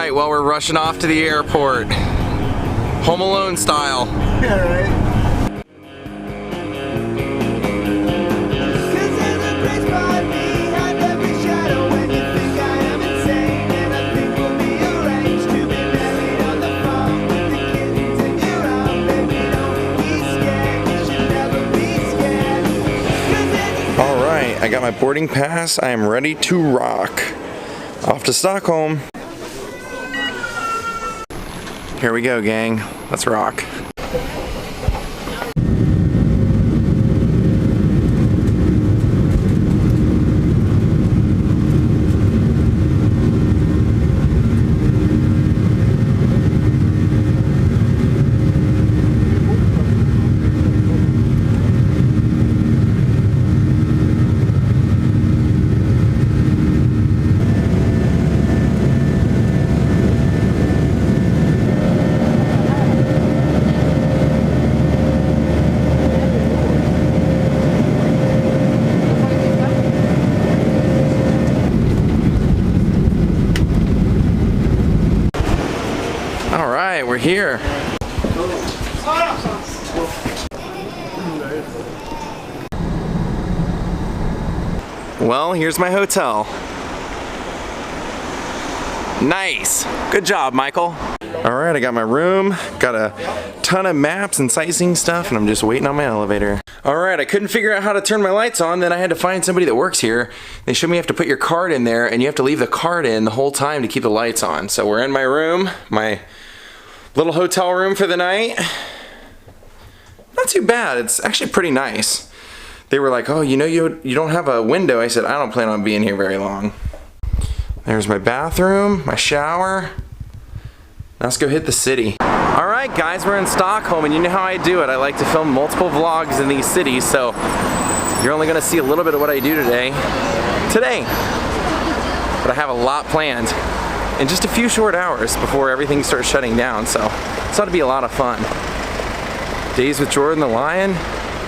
Alright, well, we're rushing off to the airport. Home Alone style. Yeah, right. Alright, I got my boarding pass. I am ready to rock. Off to Stockholm. Here we go, gang. Let's rock. Alright, we're here. Well, here's my hotel. Nice. Good job, Michael. Alright, I got my room, got a ton of maps and sightseeing stuff, and I'm just waiting on my elevator. Alright, I couldn't figure out how to turn my lights on, then I had to find somebody that works here. They showed me you have to put your card in there, and you have to leave the card in the whole time to keep the lights on. So we're in my room, my little hotel room for the night. Not too bad, it's actually pretty nice. They were like, oh, you know you don't have a window. I said, I don't plan on being here very long. There's my bathroom, my shower. Now let's go hit the city. Alright guys, we're in Stockholm, and you know how I do it. I like to film multiple vlogs in these cities, so you're only going to see a little bit of what I do today. But I have a lot planned in just a few short hours before everything starts shutting down, so it's ought to be a lot of fun. Daze with Jordan the Lion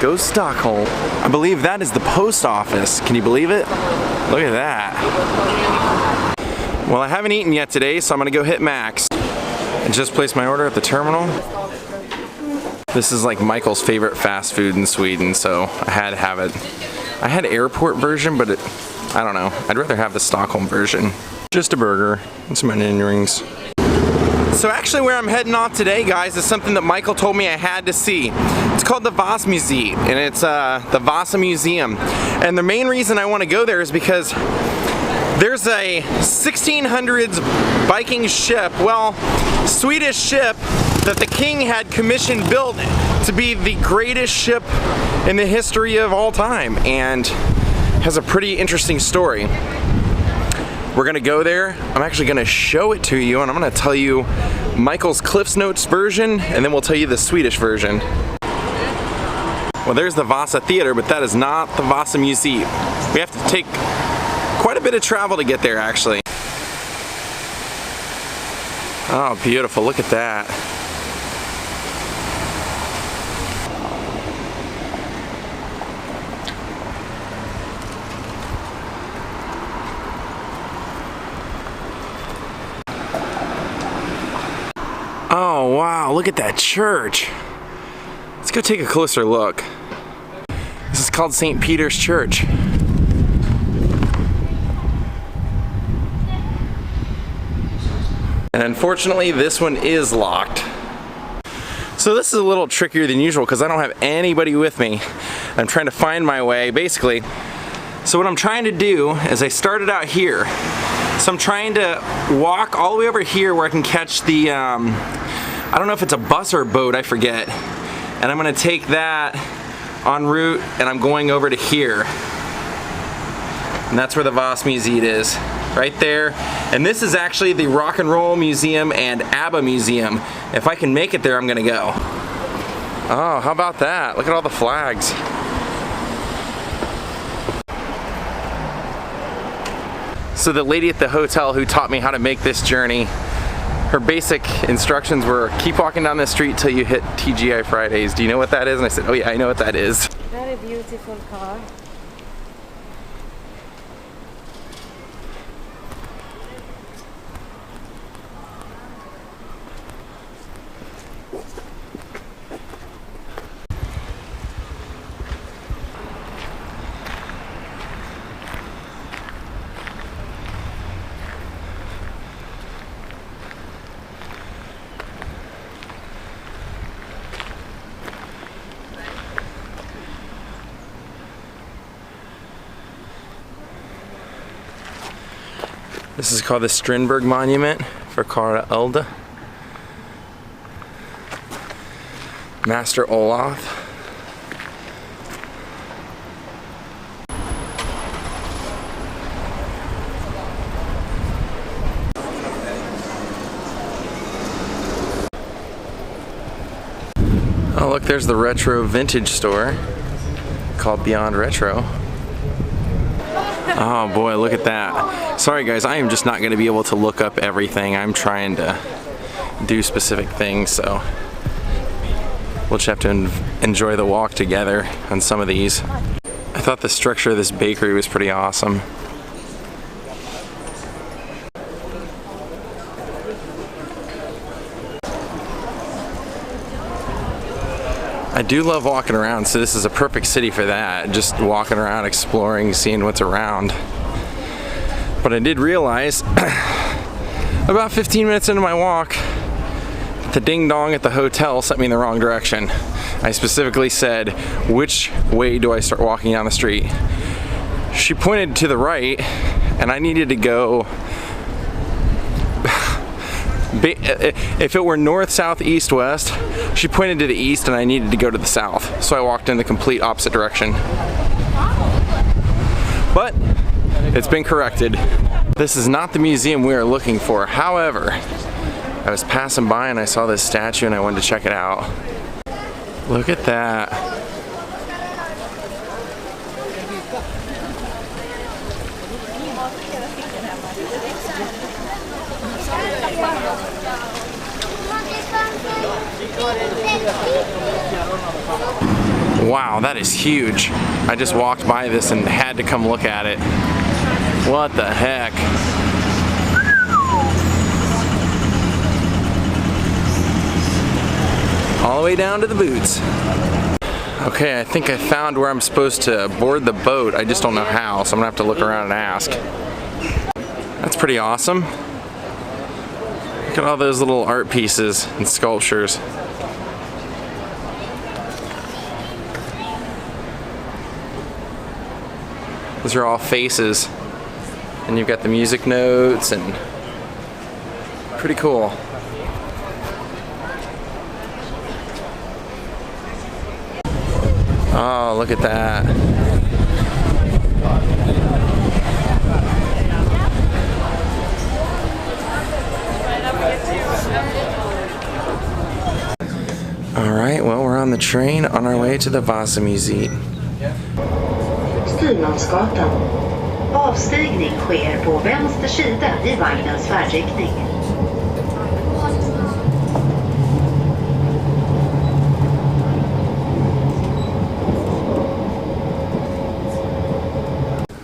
goes Stockholm. I believe that is the post office. Can you believe it? Look at that. Well, I haven't eaten yet today, so I'm gonna go hit Max. I just placed my order at the terminal. This is like Michael's favorite fast food in Sweden, so I had to have it. I had airport version, but I don't know. I'd rather have the Stockholm version. Just a burger and some onion rings. So actually where I'm heading off today, guys, is something that Michael told me I had to see. It's called the Vasa Museum, and it's the Vasa Museum. And the main reason I want to go there is because there's a 1600s Viking ship, well, Swedish ship, that the king had commissioned built to be the greatest ship in the history of all time, and has a pretty interesting story. We're gonna go there. I'm actually gonna show it to you, and I'm gonna tell you Michael's Cliff's Notes version, and then we'll tell you the Swedish version. Well, there's the Vasa Theater, but that is not the Vasa Museum. We have to take quite a bit of travel to get there, actually. Oh, beautiful, look at that. Oh wow, look at that church. Let's go take a closer look. This is called St. Peter's Church. And unfortunately, this one is locked. So this is a little trickier than usual because I don't have anybody with me. I'm trying to find my way, basically. So what I'm trying to do is I started out here. So I'm trying to walk all the way over here where I can catch the, I don't know if it's a bus or a boat, I forget. And I'm gonna take that en route, and I'm going over to here. And that's where the Vasa Museum is, right there. And this is actually the Rock and Roll Museum and ABBA Museum. If I can make it there, I'm gonna go. Oh, how about that? Look at all the flags. So the lady at the hotel who taught me how to make this journey, her basic instructions were keep walking down the street till you hit TGI Fridays. Do you know what that is? And I said, oh yeah, I know what that is. Very beautiful car. This is called the Strindberg Monument for Karl Elde. Master Olaf. Oh look, there's the retro vintage store called Beyond Retro. Oh boy, look at that. Sorry guys, I am just not going to be able to look up everything. I'm trying to do specific things, so we'll just have to enjoy the walk together on some of these. I thought the structure of this bakery was pretty awesome. I do love walking around, so this is a perfect city for that. Just walking around, exploring, seeing what's around. But I did realize about 15 minutes into my walk, the ding dong at the hotel sent me in the wrong direction. I specifically said, which way do I start walking down the street? She pointed to the right, and I needed to go, if it were north, south, east, west, she pointed to the east and I needed to go to the south. So I walked in the complete opposite direction. But it's been corrected. This is not the museum we are looking for. However, I was passing by and I saw this statue and I wanted to check it out. Look at that. Wow, that is huge. I just walked by this and had to come look at it. What the heck? All the way down to the boots. Okay, I think I found where I'm supposed to board the boat. I just don't know how, so I'm gonna have to look around and ask. That's pretty awesome. Look at all those little art pieces and sculptures. Those are all faces. And you've got the music notes and pretty cool. Oh, look at that. All right, well, we're on the train on our way to the Vasa Museum. Styrmansgatan. Avstigning sker på vänster sida i vagnens färdriktning.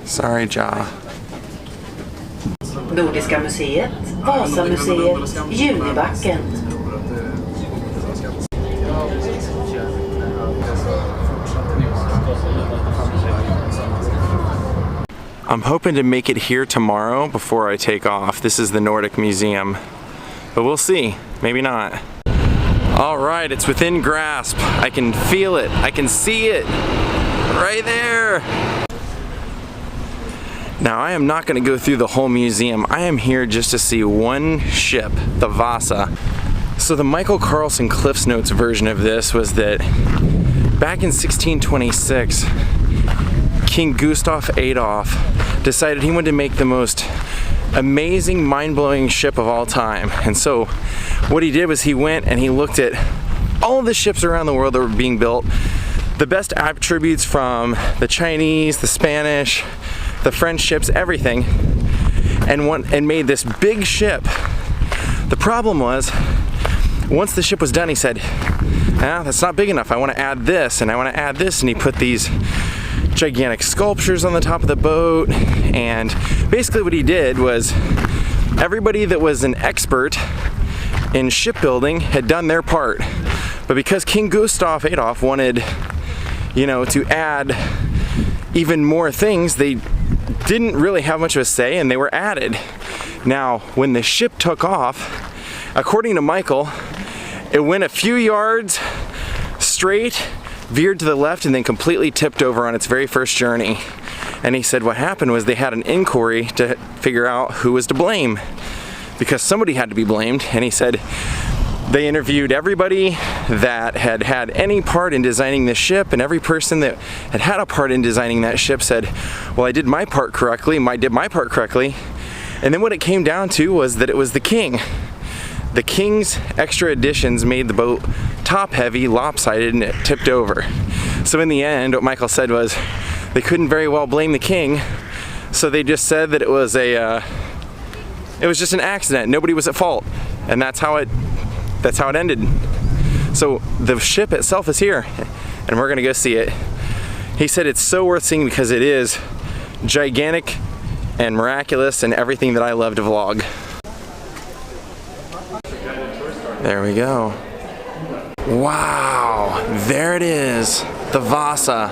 Sorry, Ja. Nordiska museet, Vasa Museet, Junibacken. I'm hoping to make it here tomorrow before I take off. This is the Nordic Museum, but we'll see. Maybe not. All right, it's within grasp. I can feel it. I can see it right there. Now, I am not going to go through the whole museum. I am here just to see one ship, the Vasa. So the Michael Carlson Cliff's Notes version of this was that back in 1626, King Gustav Adolf decided he wanted to make the most amazing, mind-blowing ship of all time. And so what he did was he went and he looked at all of the ships around the world that were being built, the best attributes from the Chinese, the Spanish, the French ships, everything, and made this big ship. The problem was, once the ship was done, he said, ah, that's not big enough. I want to add this, and I want to add this, and he put these gigantic sculptures on the top of the boat. And basically what he did was, everybody that was an expert in shipbuilding had done their part, but because King Gustav Adolf wanted, to add even more things, they didn't really have much of a say, and they were added. Now, when the ship took off, according to Michael, it went a few yards straight, veered to the left and then completely tipped over on its very first journey. And he said what happened was they had an inquiry to figure out who was to blame, because somebody had to be blamed. And he said they interviewed everybody that had had any part in designing the ship, and every person that had had a part in designing that ship said, well, I did my part correctly, did my part correctly. And then what it came down to was that it was the king. The king's extra additions made the boat top heavy, lopsided, and it tipped over. So in the end, what Michael said was they couldn't very well blame the king, so they just said that it was just an accident. Nobody was at fault, and that's how it ended. So the ship itself is here, and we're gonna go see it. He said it's so worth seeing because it is gigantic and miraculous and everything that I love to vlog. There we go. Wow, there it is, the Vasa.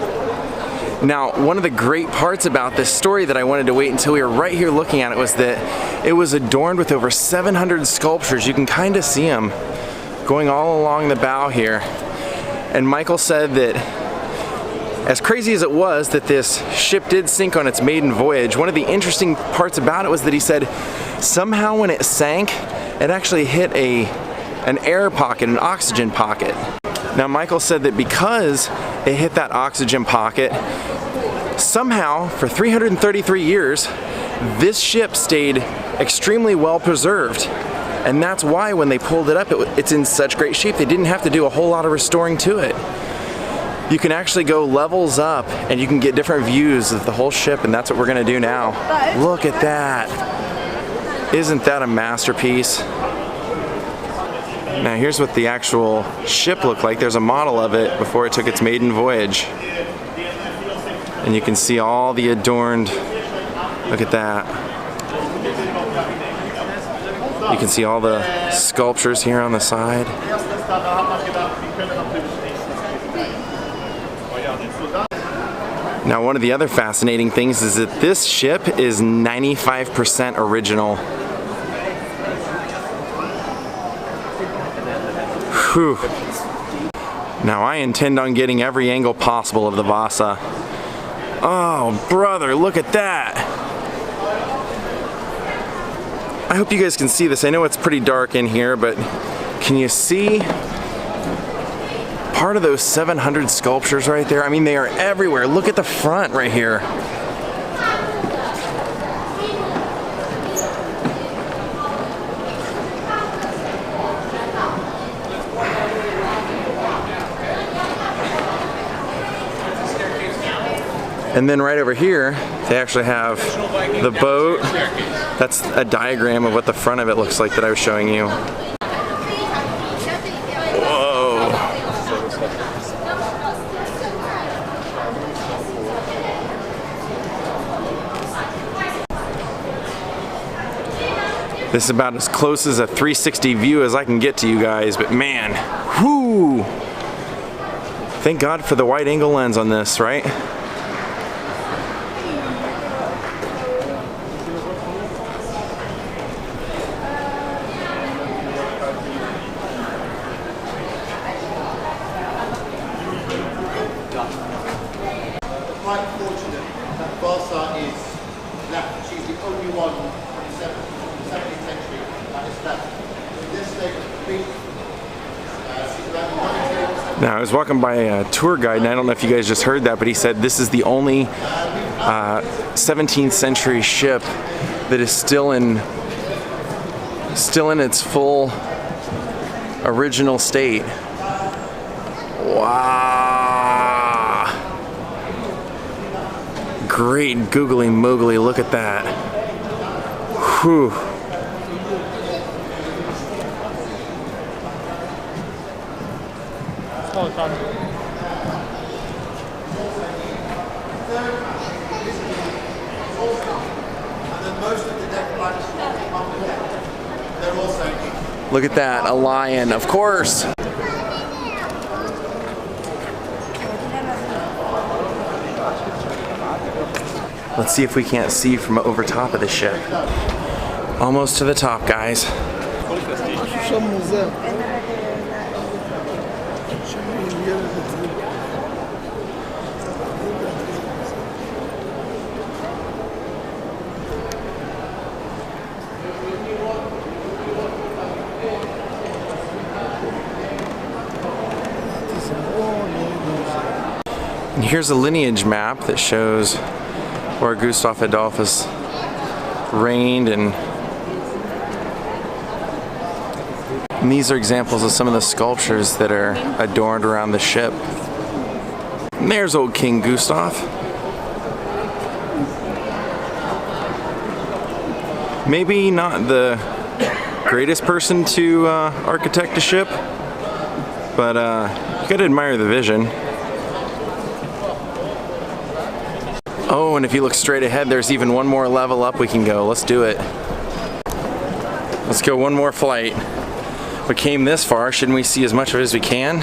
Now, one of the great parts about this story that I wanted to wait until we were right here looking at it was that it was adorned with over 700 sculptures. You can kind of see them going all along the bow here. And Michael said that as crazy as it was that this ship did sink on its maiden voyage, one of the interesting parts about it was that he said somehow when it sank, it actually hit an air pocket, an oxygen pocket. Now Michael said that because it hit that oxygen pocket, somehow for 333 years, this ship stayed extremely well preserved. And that's why when they pulled it up, it's in such great shape. They didn't have to do a whole lot of restoring to it. You can actually go levels up and you can get different views of the whole ship, and that's what we're gonna do now. Look at that. Isn't that a masterpiece? Now here's what the actual ship looked like. There's a model of it before it took its maiden voyage. And you can see all the adorned, look at that. You can see all the sculptures here on the side. Now one of the other fascinating things is that this ship is 95% original. Whew. Now I intend on getting every angle possible of the Vasa. Oh brother, look at that! I hope you guys can see this. I know it's pretty dark in here, but can you see part of those 700 sculptures right there? I mean, they are everywhere. Look at the front right here. And then right over here, they actually have the boat. That's a diagram of what the front of it looks like that I was showing you. Whoa. This is about as close as a 360 view as I can get to you guys, but man, whoo! Thank God for the wide angle lens on this, right? Quite fortunate that Vasa is left. She's the only one in the 17th century that is left. In this state of being, she's about 98%. Now I was walking by a tour guide, and I don't know if you guys just heard that, but he said this is the only 17th century ship that is still in its full original state. Wow. Great googly moogly, look at that. Whew. Look at that, a lion, of course. Let's see if we can't see from over top of the ship. Almost to the top, guys. And here's a lineage map that shows where Gustav Adolphus reigned, and these are examples of some of the sculptures that are adorned around the ship. And there's old King Gustav. Maybe not the greatest person to architect a ship, but you gotta admire the vision. Oh, and if you look straight ahead, there's even one more level up we can go. Let's do it. Let's go one more flight. We came this far, shouldn't we see as much of it as we can?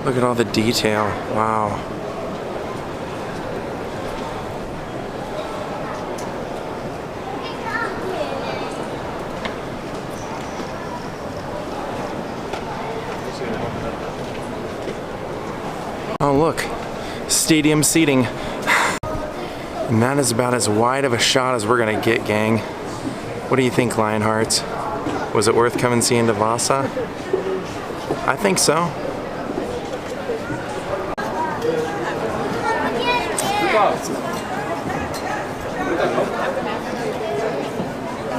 Look at all the detail. Wow. Oh look, stadium seating. And that is about as wide of a shot as we're gonna get, gang. What do you think, Lionhearts? Was it worth coming seeing to Vasa? I think so.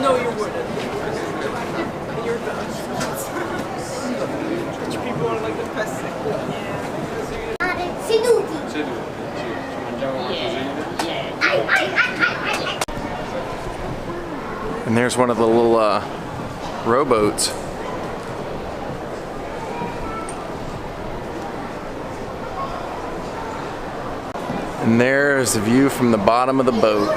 No, you wouldn't. You're done. People are like the best. And there's one of the little rowboats. And there's the view from the bottom of the boat.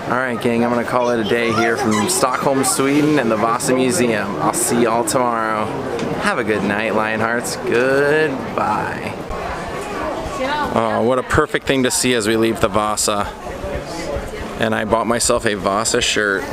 Alright gang, I'm gonna call it a day here from Stockholm, Sweden and the Vasa Museum. I'll see y'all tomorrow. Have a good night, Lionhearts. Goodbye. Oh, what a perfect thing to see as we leave the Vasa. And I bought myself a Vasa shirt.